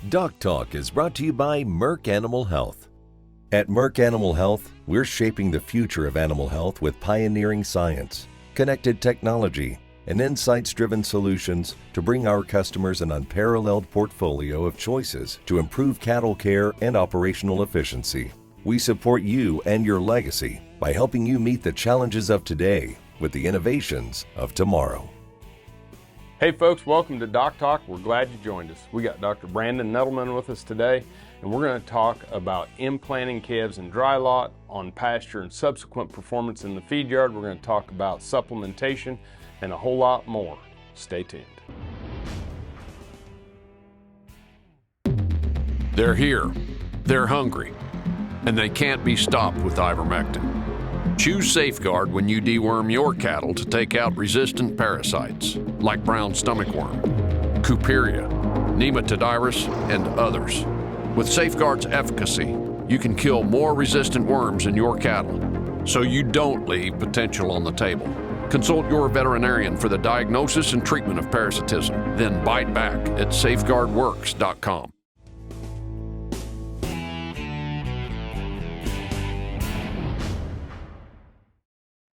DocTalk is brought to you by Merck Animal Health. At Merck Animal Health, we're shaping the future of animal health with pioneering science, connected technology, and insights-driven solutions to bring our customers an unparalleled portfolio of choices to improve cattle care and operational efficiency. We support you and your legacy by helping you meet the challenges of today with the innovations of tomorrow. Hey folks, welcome to DocTalk. We're glad you joined us. We got Dr. Brandon Nuttelman with us today, and we're going to talk about implanting calves in dry lot, on pasture, and subsequent performance in the feed yard. We're going to talk about supplementation and a whole lot more. Stay tuned. They're here, they're hungry, and they can't be stopped with ivermectin. Choose Safeguard when you deworm your cattle to take out resistant parasites like brown stomach worm, Cuperia, Nematodyrus, and others. With Safeguard's efficacy, you can kill more resistant worms in your cattle, so you don't leave potential on the table. Consult your veterinarian for the diagnosis and treatment of parasitism. Then bite back at safeguardworks.com.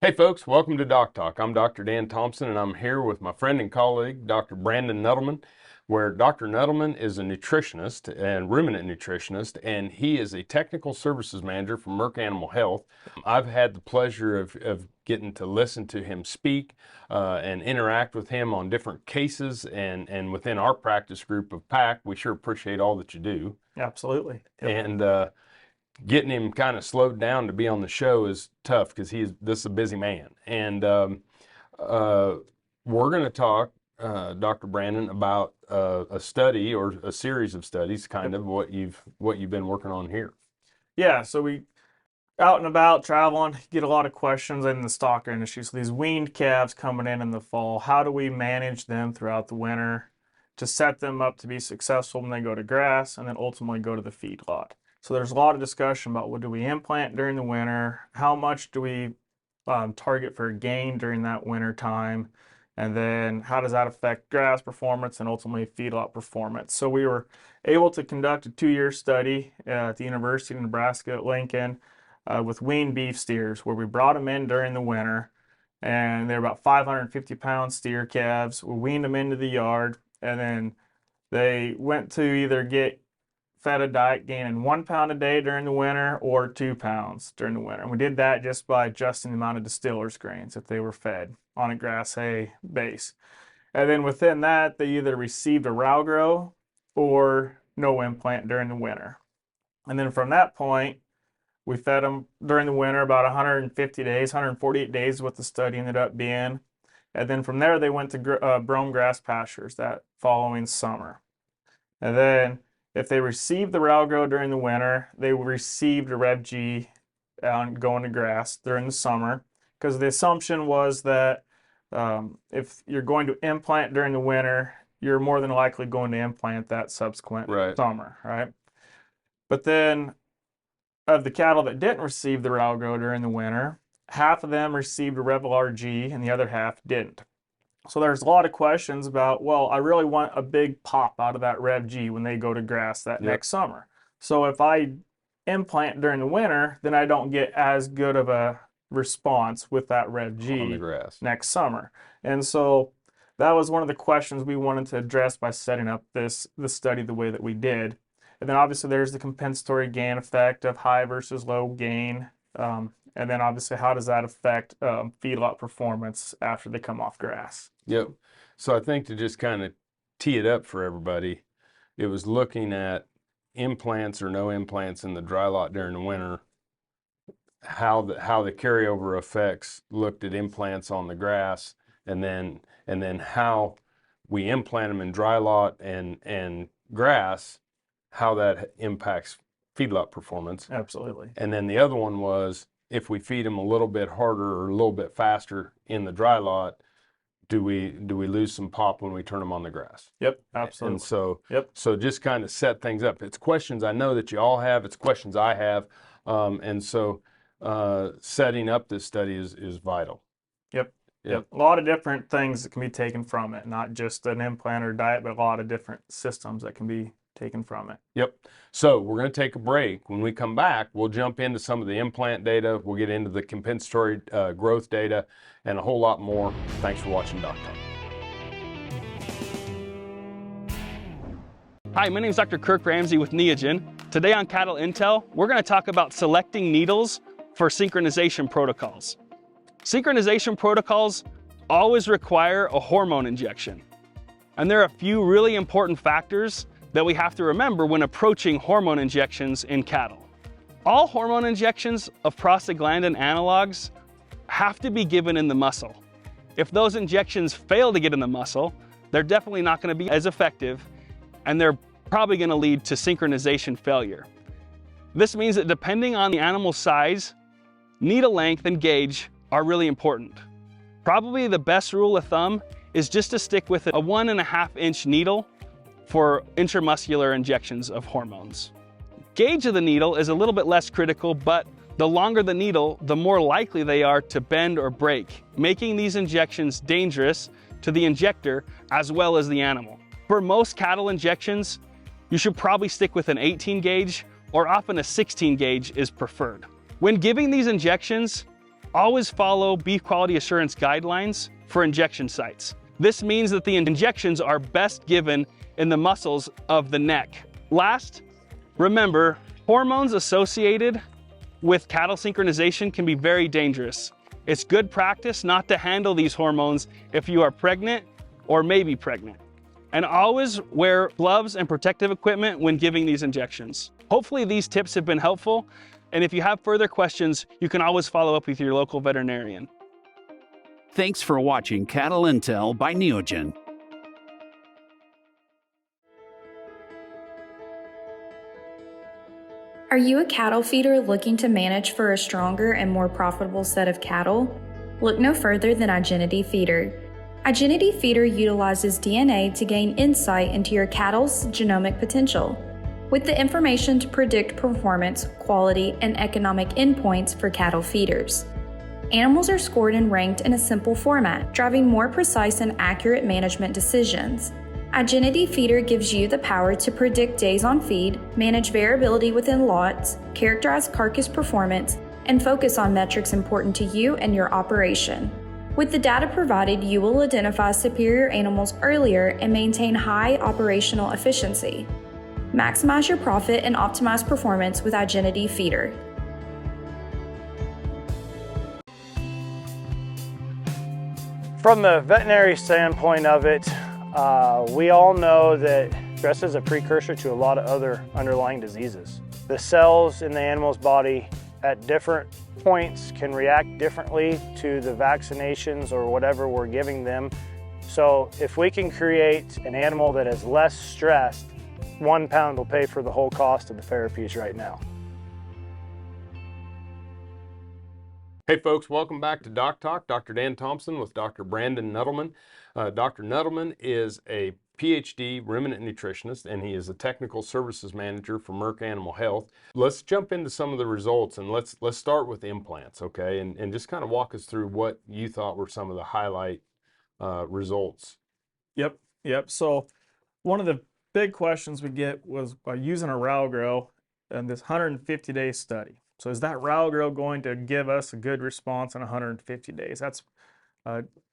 Hey folks, welcome to DocTalk. I'm Dr. Dan Thomson, and I'm here with my friend and colleague, Dr. Brandon Nuttelman, where Dr. Nuttelman is a nutritionist and ruminant nutritionist, and he is a technical services manager for Merck Animal Health. I've had the pleasure of getting to listen to him speak and interact with him on different cases and within our practice group of PAC. We sure appreciate all that you do. Absolutely. Yep. And getting him kind of slowed down to be on the show is tough because this is a busy man. And we're going to talk, Dr. Brandon, about a study or a series of studies, kind of what you've been working on here. Yeah, so we out and about traveling, get a lot of questions in the stocker industry. So these weaned calves coming in the fall, how do we manage them throughout the winter to set them up to be successful when they go to grass and then ultimately go to the feedlot? So there's a lot of discussion about what do we implant during the winter, how much do we target for gain during that winter time, and then how does that affect grass performance and ultimately feedlot performance. So we were able to conduct a 2-year study at the University of Nebraska at Lincoln with weaned beef steers, where we brought them in during the winter, and they're about 550-pound steer calves. We weaned them into the yard, and then they went to either get fed a diet gaining 1 pound a day during the winter or 2 pounds during the winter. And we did that just by adjusting the amount of distillers grains if they were fed on a grass hay base. And then within that, they either received a RALGRO or no implant during the winter. And then from that point, we fed them during the winter about 150 days, 148 days is what the study ended up being. And then from there, they went to brome grass pastures that following summer. And then if they received the RALGRO during the winter, they received a REDG going to grass during the summer, because the assumption was that if you're going to implant during the winter, you're more than likely going to implant that subsequent summer, right? But then of the cattle that didn't receive the RALGRO during the winter, half of them received a REDG and the other half didn't. So there's a lot of questions about, well, I really want a big pop out of that REDG when they go to grass that next summer. So if I implant during the winter, then I don't get as good of a response with that REDG on the grass next summer. And so that was one of the questions we wanted to address by setting up the study the way that we did. And then obviously there's the compensatory gain effect of high versus low gain. And then obviously, how does that affect feedlot performance after they come off grass? Yep. So I think to just kind of tee it up for everybody, it was looking at implants or no implants in the dry lot during the winter, how the carryover effects looked at implants on the grass, and then how we implant them in dry lot and grass, how that impacts feedlot performance. Absolutely. And then the other one was, if we feed them a little bit harder or a little bit faster in the dry lot, do we lose some pop when we turn them on the grass? Yep, absolutely. And so, so just kind of set things up. It's questions I know that you all have. It's questions I have. And so setting up this study is vital. Yep. A lot of different things that can be taken from it, not just an implant or diet, but a lot of different systems that can be taken from it. Yep. So we're going to take a break. When we come back, we'll jump into some of the implant data. We'll get into the compensatory growth data and a whole lot more. Thanks for watching DocTalk. Hi, my name is Dr. Kirk Ramsey with Neogen. Today on Cattle Intel, we're going to talk about selecting needles for synchronization protocols. Synchronization protocols always require a hormone injection. And there are a few really important factors that we have to remember when approaching hormone injections in cattle. All hormone injections of prostaglandin analogs have to be given in the muscle. If those injections fail to get in the muscle, they're definitely not going to be as effective, and they're probably going to lead to synchronization failure. This means that depending on the animal's size, needle length and gauge are really important. Probably the best rule of thumb is just to stick with a 1.5 inch needle for intramuscular injections of hormones. Gauge of the needle is a little bit less critical, but the longer the needle, the more likely they are to bend or break, making these injections dangerous to the injector as well as the animal. For most cattle injections, you should probably stick with an 18 gauge, or often a 16 gauge is preferred. When giving these injections, always follow beef quality assurance guidelines for injection sites. This means that the injections are best given in the muscles of the neck. Last, remember, hormones associated with cattle synchronization can be very dangerous. It's good practice not to handle these hormones if you are pregnant or may be pregnant. And always wear gloves and protective equipment when giving these injections. Hopefully these tips have been helpful, and if you have further questions, you can always follow up with your local veterinarian. Thanks for watching Cattle Intel by Neogen. Are you a cattle feeder looking to manage for a stronger and more profitable set of cattle? Look no further than Igenity Feeder. Igenity Feeder utilizes DNA to gain insight into your cattle's genomic potential, with the information to predict performance, quality, and economic endpoints for cattle feeders. Animals are scored and ranked in a simple format, driving more precise and accurate management decisions. Igenity Feeder gives you the power to predict days on feed, manage variability within lots, characterize carcass performance, and focus on metrics important to you and your operation. With the data provided, you will identify superior animals earlier and maintain high operational efficiency. Maximize your profit and optimize performance with Igenity Feeder. From the veterinary standpoint of it, we all know that stress is a precursor to a lot of other underlying diseases. The cells in the animal's body at different points can react differently to the vaccinations or whatever we're giving them. So if we can create an animal that is less stressed, 1 pound will pay for the whole cost of the therapies right now. Hey folks, welcome back to DocTalk. Dr. Dan Thomson with Dr. Brandon Nuttelman. Dr. Nuttelman is a PhD ruminant nutritionist, and he is a technical services manager for Merck Animal Health. Let's jump into some of the results, and let's start with implants, okay? And just kind of walk us through what you thought were some of the highlight results. Yep. So one of the big questions we get was by using a RALGRO in this 150-day study. So is that RALGRO going to give us a good response in 150 days? That's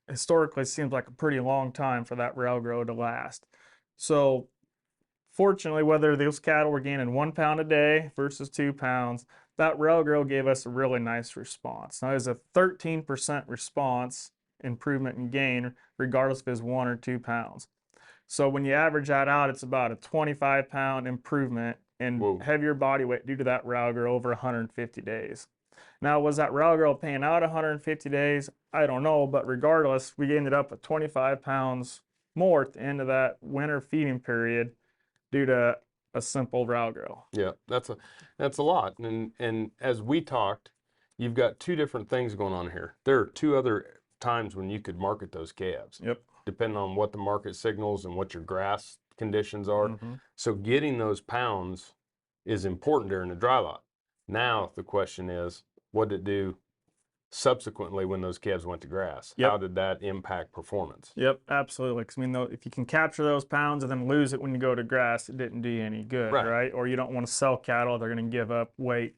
historically seems like a pretty long time for that RALGRO to last. So fortunately, whether those cattle were gaining 1 pound a day versus 2 pounds, that RALGRO gave us a really nice response. Now, there's a 13% response improvement in gain, regardless if it's 1 or 2 pounds. So when you average that out, it's about a 25-pound improvement in heavier body weight due to that RALGRO over 150 days. Now, was that RALGRO paying out 150 days? I don't know, but regardless, we ended up at 25 pounds more at the end of that winter feeding period due to a simple RALGRO. Yeah, that's a lot. And as we talked, you've got two different things going on here. There are two other times when you could market those calves. Yep. Depending on what the market signals and what your grass conditions are. Mm-hmm. So getting those pounds is important during the dry lot. Now the question is, what did it do subsequently when those calves went to grass. Yep. How did that impact performance? Yep, absolutely. 'Cause, I mean, though, if you can capture those pounds and then lose it when you go to grass, it didn't do you any good, Right. right? Or you don't want to sell cattle; they're going to give up weight.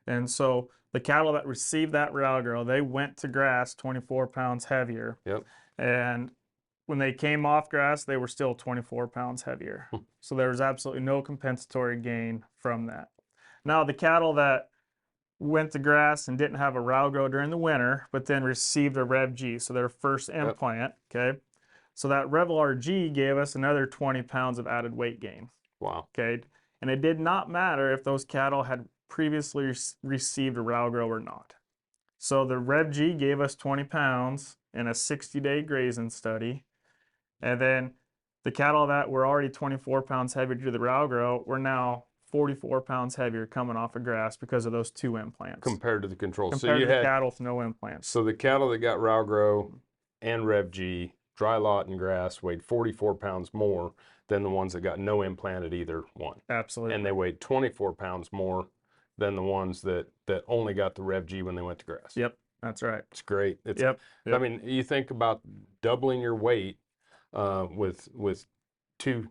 And so the cattle that received that RALGRO, they went to grass 24 pounds heavier. Yep. And when they came off grass, they were still 24 pounds heavier. So there was absolutely no compensatory gain from that. Now, the cattle that went to grass and didn't have a RALGRO during the winter, but then received a REDG, so their first implant, okay? So that REDG gave us another 20 pounds of added weight gain, Wow. okay? And it did not matter if those cattle had previously received a RALGRO or not. So the REDG gave us 20 pounds in a 60-day grazing study, and then the cattle that were already 24 pounds heavier due to the RALGRO were now 44 pounds heavier coming off of grass because of those 2 implants. Compared to the control. Compared to the cattle with no implants. So the cattle that got RALGRO and REDG, dry lot and grass, weighed 44 pounds more than the ones that got no implant at either one. Absolutely. And they weighed 24 pounds more than the ones that only got the REDG when they went to grass. Yep, that's right. It's great. Yep. I mean, you think about doubling your weight with 2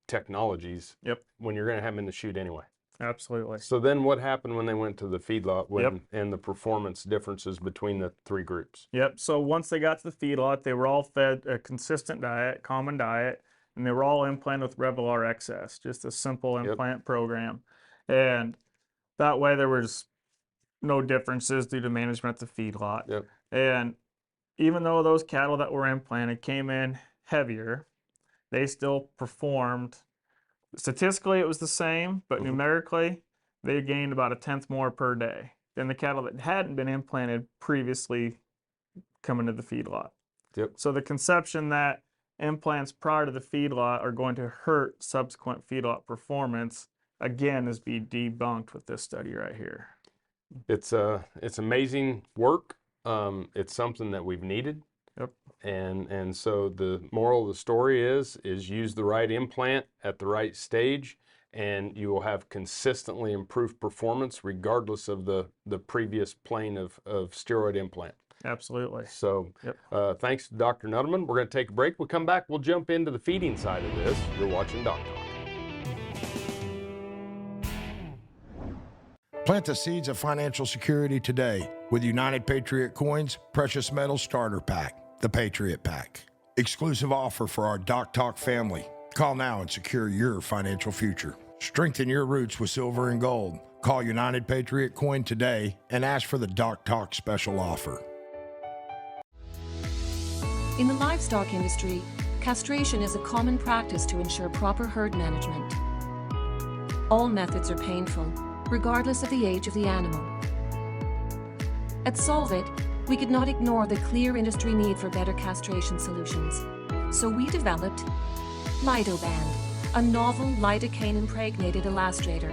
technologies. Yep. When you're going to have them in the chute anyway. Absolutely. So then what happened when they went to the feedlot and the performance differences between the 3 groups? Yep. So once they got to the feedlot, they were all fed a consistent diet, common diet, and they were all implanted with Revelar XS, just a simple implant program. And that way there was no differences due to management at the feedlot. Yep. And even though those cattle that were implanted came in heavier, they still performed. Statistically, it was the same, but numerically, they gained about 1/10 more per day than the cattle that hadn't been implanted previously coming to the feedlot. Yep. So the conception that implants prior to the feedlot are going to hurt subsequent feedlot performance, again, is being debunked with this study right here. It's amazing work. It's something that we've needed. Yep. And so the moral of the story is use the right implant at the right stage, and you will have consistently improved performance regardless of the previous plane of steroid implant. Absolutely. So thanks to Dr. Nuttelman. We're going to take a break. We'll come back. We'll jump into the feeding side of this. You're watching DocTalk. Plant the seeds of financial security today with United Patriot Coins Precious Metal Starter Pack, the Patriot Pack. Exclusive offer for our DocTalk family. Call now and secure your financial future. Strengthen your roots with silver and gold. Call United Patriot Coin today and ask for the DocTalk special offer. In the livestock industry, castration is a common practice to ensure proper herd management. All methods are painful, regardless of the age of the animal. At Solvit, we could not ignore the clear industry need for better castration solutions. So we developed LidoBand, a novel lidocaine-impregnated elastrator,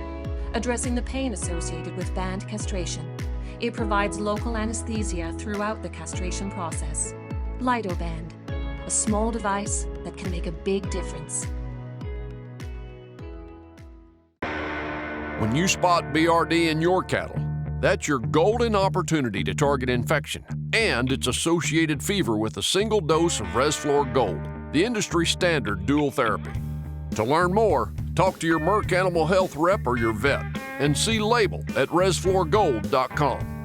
addressing the pain associated with band castration. It provides local anesthesia throughout the castration process. LidoBand, a small device that can make a big difference. When you spot BRD in your cattle, that's your golden opportunity to target infection and its associated fever with a single dose of Resflor Gold, the industry standard dual therapy. To learn more, talk to your Merck Animal Health rep or your vet and see label at resflorgold.com.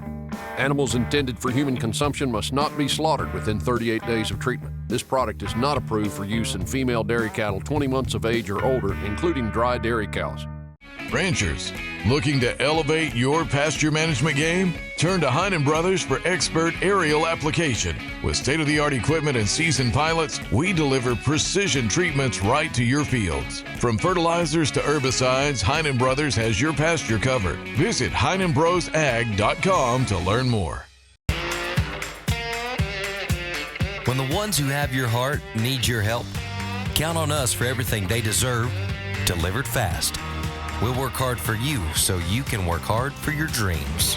Animals intended for human consumption must not be slaughtered within 38 days of treatment. This product is not approved for use in female dairy cattle 20 months of age or older, including dry dairy cows. Ranchers, looking to elevate your pasture management game? Turn to Heinen Brothers for expert aerial application. With state-of-the-art equipment and seasoned pilots, we deliver precision treatments right to your fields. From fertilizers to herbicides, Heinen Brothers has your pasture covered. Visit HeinenBrosAg.com to learn more. When the ones who have your heart need your help, count on us for everything they deserve, delivered fast. We'll work hard for you so you can work hard for your dreams.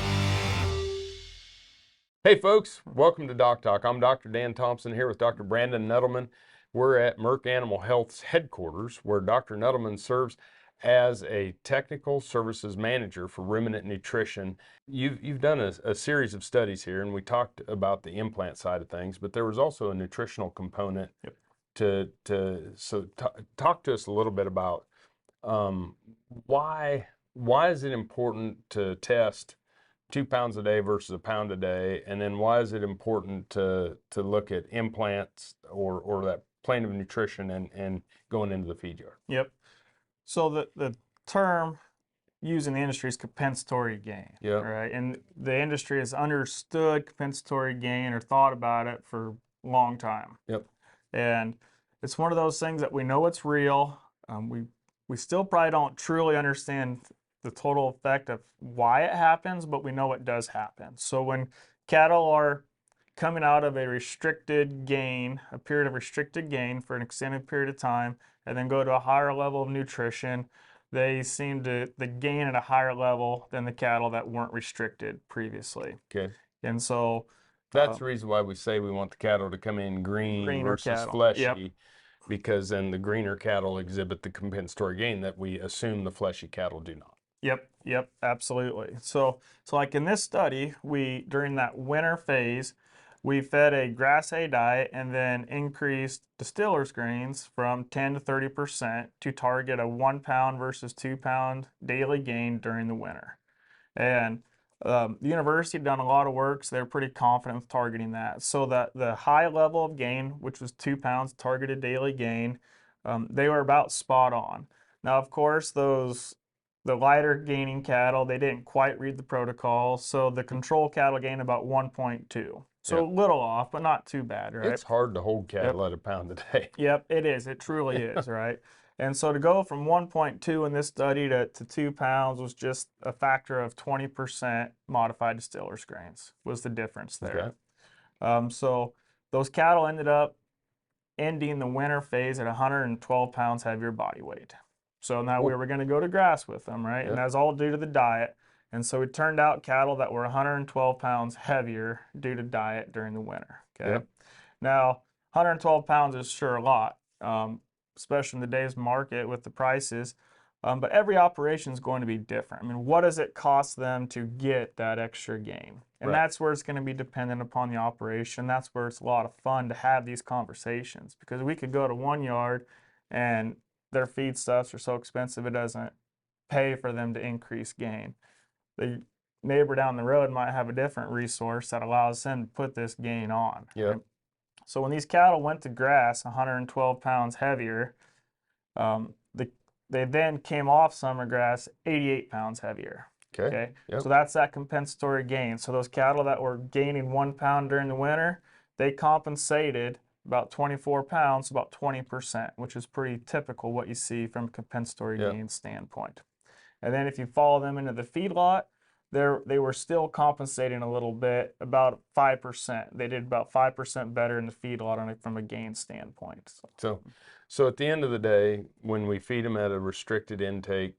Hey folks, welcome to DocTalk. I'm Dr. Dan Thomson here with Dr. Brandon Nuttelman. We're at Merck Animal Health's headquarters where Dr. Nuttelman serves as a technical services manager for Ruminant Nutrition, you've done a series of studies here, and we talked about the implant side of things, but there was also a nutritional component. Yep. Talk to us a little bit about why is it important to test 2 pounds a day versus a pound a day, and then why is it important to look at implants or that plane of nutrition and going into the feed yard? Yep. So the term used in the industry is compensatory gain. Yeah. Right. And the industry has understood compensatory gain or thought about it for a long time. Yep. And it's one of those things that we know it's real. We still probably don't truly understand the total effect of why it happens, but we know it does happen. So when cattle are coming out of a restricted gain, a period of restricted gain for an extended period of time, and then go to a higher level of nutrition, they seem to gain at a higher level than the cattle that weren't restricted previously. Okay. And so that's the reason why we say we want the cattle to come in green versus cattle. fleshy. Yep. Because then the greener cattle exhibit the compensatory gain that we assume the fleshy cattle do not. Yep, absolutely. So like in this study, during that winter phase, we fed a grass hay diet and then increased distiller's grains from 10 to 30% to target a 1 pound versus 2 pound daily gain during the winter. And the university had done a lot of work, so they're pretty confident with targeting that. So that the high level of gain, which was 2 pounds targeted daily gain, they were about spot on. Now, of course, the lighter gaining cattle, they didn't quite read the protocol, so the control cattle gained about 1.2. So a little off, but not too bad, right? It's hard to hold cattle at a pound a day. Yep, it is. It truly is, right? And so to go from 1.2 in this study to 2 pounds was just a factor of 20% modified distiller's grains was the difference there. Okay. So those cattle ended up ending the winter phase at 112 pounds heavier body weight. So now we were going to go to grass with them, right? Yep. And that's all due to the diet. And so it turned out cattle that were 112 pounds heavier due to diet during the winter. Okay. Yep. Now, 112 pounds is sure a lot, especially in today's market with the prices. But every operation is going to be different. I mean, what does it cost them to get that extra gain? And that's where it's going to be dependent upon the operation. That's where it's a lot of fun to have these conversations, because we could go to one yard and their feedstuffs are so expensive it doesn't pay for them to increase gain. The neighbor down the road might have a different resource that allows them to put this gain on. Yeah. Right? So when these cattle went to grass 112 pounds heavier, they then came off summer grass 88 pounds heavier. Okay. Yep. So that's that compensatory gain. So those cattle that were gaining 1 pound during the winter, they compensated about 24 pounds, about 20%, which is pretty typical what you see from a compensatory gain standpoint. And then if you follow them into the feedlot, they were still compensating a little bit, about 5%. They did about 5% better in the feedlot from a gain standpoint. So at the end of the day, when we feed them at a restricted intake,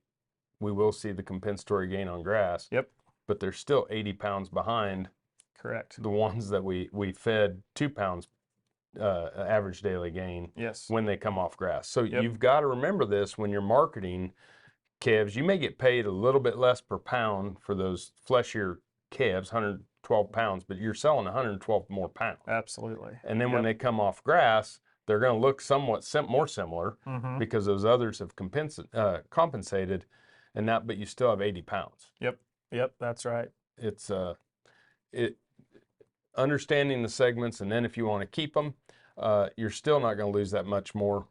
we will see the compensatory gain on grass. Yep. But they're still 80 pounds behind. Correct. The ones that we fed 2 pounds average daily gain. Yes. When they come off grass. So you've got to remember this when you're marketing calves. You may get paid a little bit less per pound for those fleshier calves, 112 pounds, but you're selling 112 more pounds. Absolutely. And then when they come off grass, they're going to look somewhat more similar because those others have compensated, but you still have 80 pounds. Yep, that's right. It's understanding the segments, and then if you want to keep them, you're still not going to lose that much more.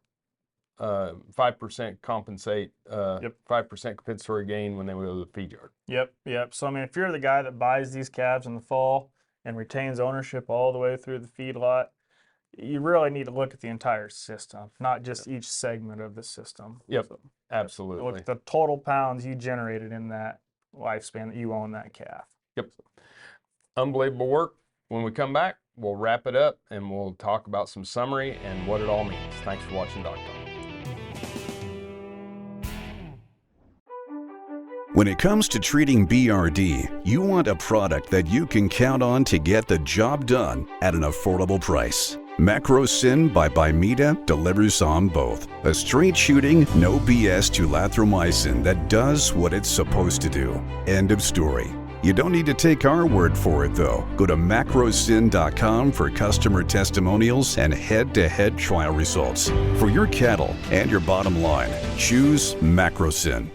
5% compensate, 5% compensatory gain when they go to the feed yard. Yep. So I mean, if you're the guy that buys these calves in the fall and retains ownership all the way through the feedlot, you really need to look at the entire system, not just each segment of the system. So, absolutely. Look at the total pounds you generated in that lifespan that you own that calf. Yep. Unbelievable work. When we come back, we'll wrap it up and we'll talk about some summary and what it all means. Thanks for watching DocTalk. When it comes to treating BRD, you want a product that you can count on to get the job done at an affordable price. Macrocin by Bimeda delivers on both. A straight shooting, no BS tulathromycin that does what it's supposed to do. End of story. You don't need to take our word for it though. Go to macrocin.com for customer testimonials and head-to-head trial results. For your cattle and your bottom line, choose Macrocin.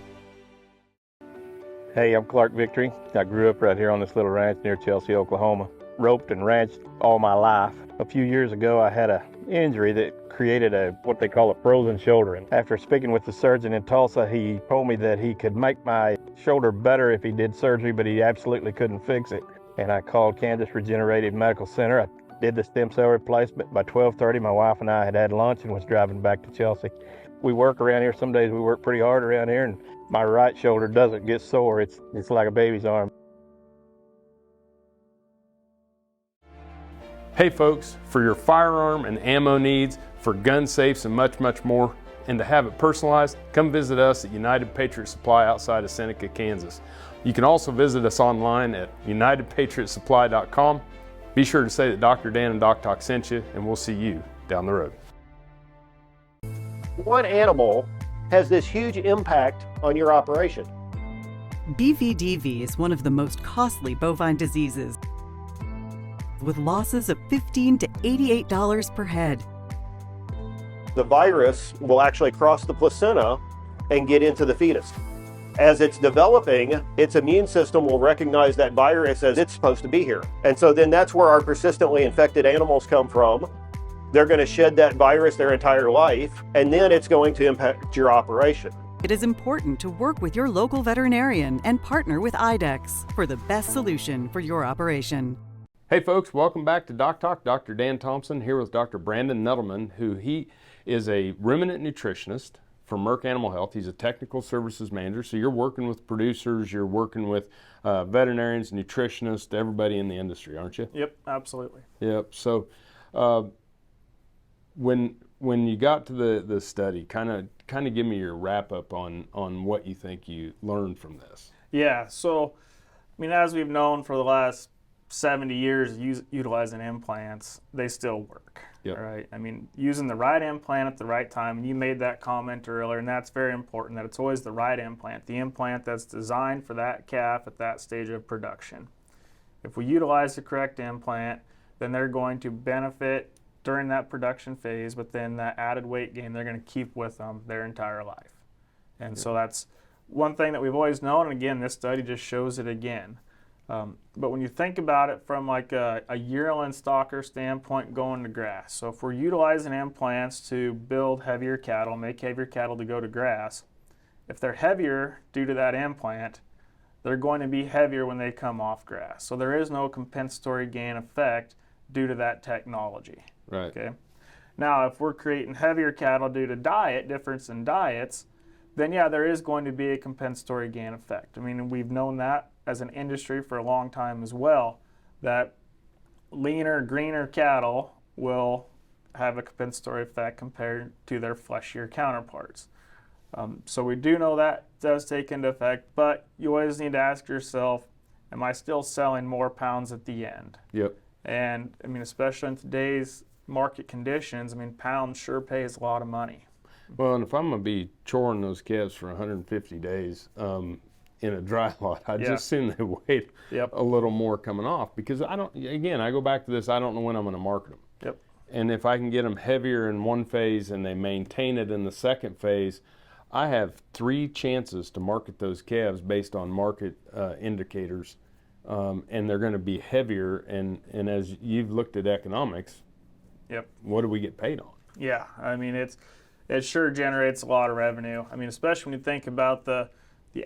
Hey, I'm Clark Victory. I grew up right here on this little ranch near Chelsea, Oklahoma. Roped and ranched all my life. A few years ago, I had an injury that created what they call a frozen shoulder. And after speaking with the surgeon in Tulsa, he told me that he could make my shoulder better if he did surgery, but he absolutely couldn't fix it. And I called Kansas Regenerative Medical Center. I did the stem cell replacement. By 12:30, my wife and I had lunch and was driving back to Chelsea. We work around here. Some days we work pretty hard around here, and my right shoulder doesn't get sore. It's like a baby's arm. Hey folks, for your firearm and ammo needs, for gun safes and much, much more, and to have it personalized, come visit us at United Patriot Supply outside of Seneca, Kansas. You can also visit us online at unitedpatriotsupply.com. Be sure to say that Dr. Dan and DocTalk sent you, and we'll see you down the road. One animal has this huge impact on your operation. BVDV is one of the most costly bovine diseases, with losses of $15 to $88 per head. The virus will actually cross the placenta and get into the fetus. As it's developing, its immune system will recognize that virus as it's supposed to be here. And so then that's where our persistently infected animals come from. They're going to shed that virus their entire life, and then it's going to impact your operation. It is important to work with your local veterinarian and partner with IDEXX for the best solution for your operation. Hey folks, welcome back to DocTalk. Dr. Dan Thomson here with Dr. Brandon Nuttelman, who he is a ruminant nutritionist for Merck Animal Health. He's a technical services manager, so you're working with producers, you're working with veterinarians, nutritionists, everybody in the industry, aren't you? Yep, absolutely. Yep. So when you got to the study, kind of give me your wrap up on what you think you learned from this. Yeah. So, I mean, as we've known for the last 70 years utilizing implants, they still work. Yep. Right? I mean, using the right implant at the right time, and you made that comment earlier, and that's very important, that it's always the right implant, the implant that's designed for that calf at that stage of production. If we utilize the correct implant, then they're going to benefit during that production phase, but then that added weight gain, they're going to keep with them their entire life. And so that's one thing that we've always known, and again, this study just shows it again. But when you think about it from like a yearling stalker standpoint going to grass, so if we're utilizing implants to build heavier cattle, make heavier cattle to go to grass, if they're heavier due to that implant, they're going to be heavier when they come off grass. So there is no compensatory gain effect due to that technology. Right. Okay. Now, if we're creating heavier cattle due to difference in diets, then yeah, there is going to be a compensatory gain effect. I mean, we've known that as an industry for a long time as well, that leaner, greener cattle will have a compensatory effect compared to their fleshier counterparts. So we do know that does take into effect, but you always need to ask yourself, am I still selling more pounds at the end? Yep. And I mean, especially in today's market conditions, I mean, pounds sure pays a lot of money. Well, and if I'm going to be choring those calves for 150 days in a dry lot, I just assume they wait a little more coming off, because I go back to this, I don't know when I'm going to market them. Yep. And if I can get them heavier in one phase and they maintain it in the second phase, I have 3 chances to market those calves based on market indicators, and they're going to be heavier. And as you've looked at economics, what do we get paid on? Yeah, I mean, it sure generates a lot of revenue. I mean, especially when you think about the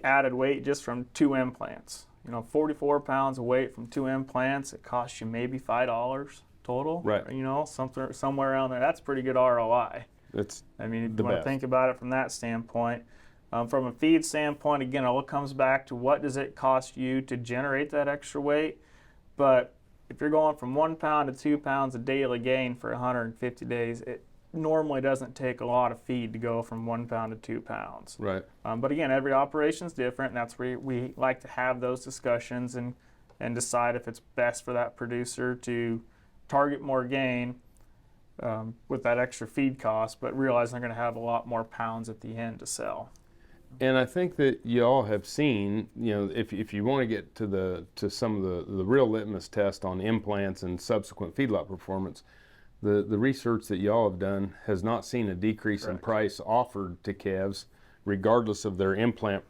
added weight just from 2 implants. You know, 44 pounds of weight from 2 implants, it costs you maybe $5 total. Right. You know, somewhere around there. That's pretty good ROI. I mean, if you want to think about it from that standpoint. From a feed standpoint, again, it all comes back to what does it cost you to generate that extra weight. But if you're going from 1 pound to 2 pounds of daily gain for 150 days, it normally doesn't take a lot of feed to go from 1 pound to 2 pounds. Right. But again, every operation is different, and that's where we like to have those discussions and decide if it's best for that producer to target more gain with that extra feed cost, but realize they're going to have a lot more pounds at the end to sell. And I think that you all have seen, if you want to get to some of the real litmus test on implants and subsequent feedlot performance, the research that y'all have done has not seen a decrease in price offered to calves, regardless of their implant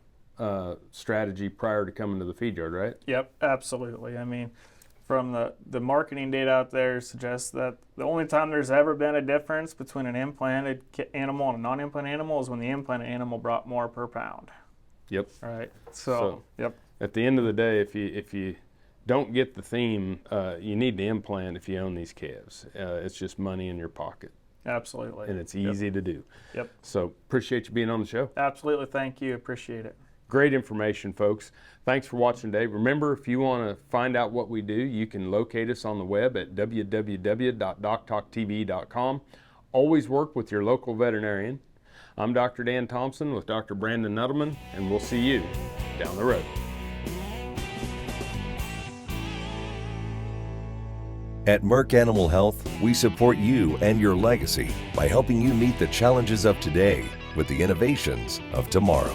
strategy prior to coming to the feed yard, right? Yep, absolutely. I mean, from the marketing data out there suggests that the only time there's ever been a difference between an implanted animal and a non-implanted animal is when the implanted animal brought more per pound. Yep. All right. So yep. At the end of the day, if you don't get the theme, you need to implant if you own these calves. It's just money in your pocket. Absolutely. And it's easy to do. Yep. So appreciate you being on the show. Absolutely. Thank you. Appreciate it. Great information, folks. Thanks for watching today. Remember, if you want to find out what we do, you can locate us on the web at www.DocTalkTV.com. Always work with your local veterinarian. I'm Dr. Dan Thomson with Dr. Brandon Nuttelman, and we'll see you down the road. At Merck Animal Health, we support you and your legacy by helping you meet the challenges of today with the innovations of tomorrow.